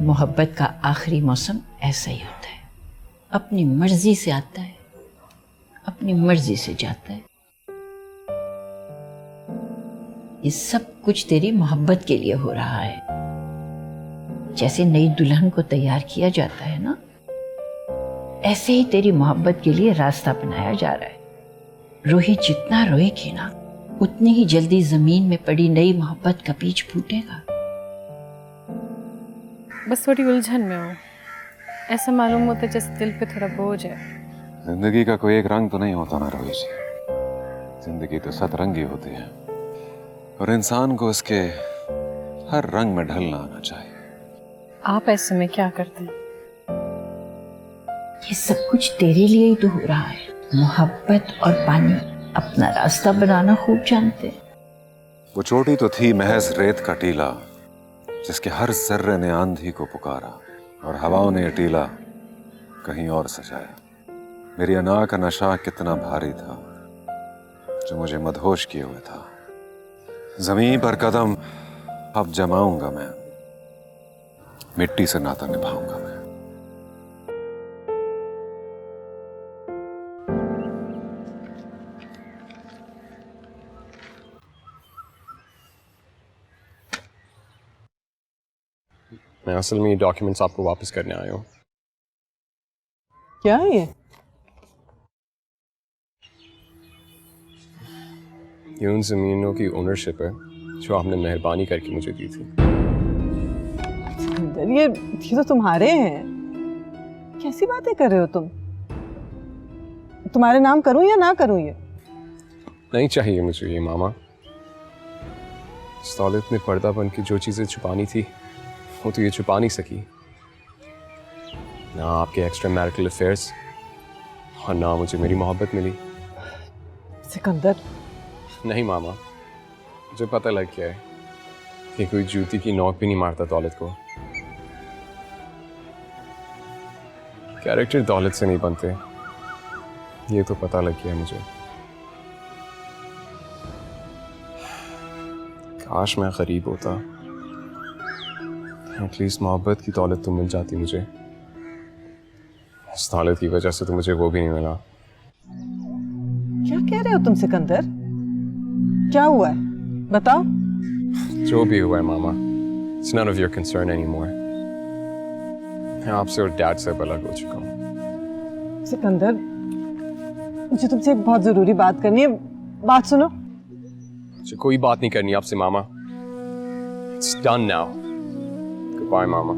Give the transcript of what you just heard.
मोहब्बत का आखिरी मौसम ऐसा ही होता है, अपनी मर्जी से आता है, अपनी मर्जी से जाता है। ये सब कुछ तेरी मोहब्बत के लिए हो रहा है। जैसे नई दुल्हन को तैयार किया जाता है ना, ऐसे ही तेरी मोहब्बत के लिए रास्ता बनाया जा रहा है। रूही जितना रोएगी ना, उतनी ही जल्दी जमीन में पड़ी नई मोहब्बत का बीज फूटेगा। बस थोड़ी उलझन में हूँ। ऐसा मालूम होता है जैसे दिल पे थोड़ा बोझ है। जिंदगी का कोई एक रंग तो नहीं होता ना रोही जी। जिंदगी तो सतरंगी होती है और इंसान को उसके हर रंग में ढलना आना चाहिए। आप ऐसे में क्या करते हैं? ये सब कुछ तेरे लिए ही तो हो रहा है। मोहब्बत और पानी अपना रास्ता बनाना खूब जानते हैं। वो चोटी तो थी महज रेत का टीला, जिसके हर जर्रे ने आंधी को पुकारा और हवाओं ने टीला कहीं और सजाया। मेरी अना का नशा कितना भारी था जो मुझे मदहोश किए हुए था। जमीन पर कदम अब जमाऊंगा मैं, मिट्टी से नाता निभाऊंगा मैं। मैं असल में ये डॉक्यूमेंट्स आपको वापस करने आया हूँ। क्या है ये उन ज़मीनों की ओनरशिप है जो आपने मेहरबानी करके मुझे दी थी। ये तो तुम्हारे हैं। कैसी बातें कर रहे हो तुम? तुम्हारे नाम करूं या ना करूं? ये नहीं चाहिए मुझे ये मामा। इस दौलत में पर्दा बन के जो चीज़ें छुपानी थी वो तो ये छुपा नहीं सकी। ना आपके एक्स्ट्रा मैरिटल अफेयर्स और ना मुझे मेरी मोहब्बत मिली। सिकंदर, नहीं मामा, मुझे पता लग गया है कि कोई जूती की नोक भी नहीं मारता दौलत को। कैरेक्टर दौलत से नहीं बनते, ये तो पता लग गया मुझे। काश मैं गरीब होता, एटलीस्ट मोहब्बत की दौलत तो मिल जाती मुझे। इस दौलत की वजह से तो मुझे वो भी नहीं मिला। क्या कह रहे हो तुम सिकंदर? क्या हुआ है बताओ। जो भी हुआ है मामा, it's none of your concern anymore. मैं आपसे और डैड से अलग हो चुका हूँ। सिकंदर, मुझे तुमसे एक बहुत जरूरी बात करनी है। बात सुनो। मुझे कोई बात नहीं करनी आपसे मामा। It's done now. Goodbye, mama.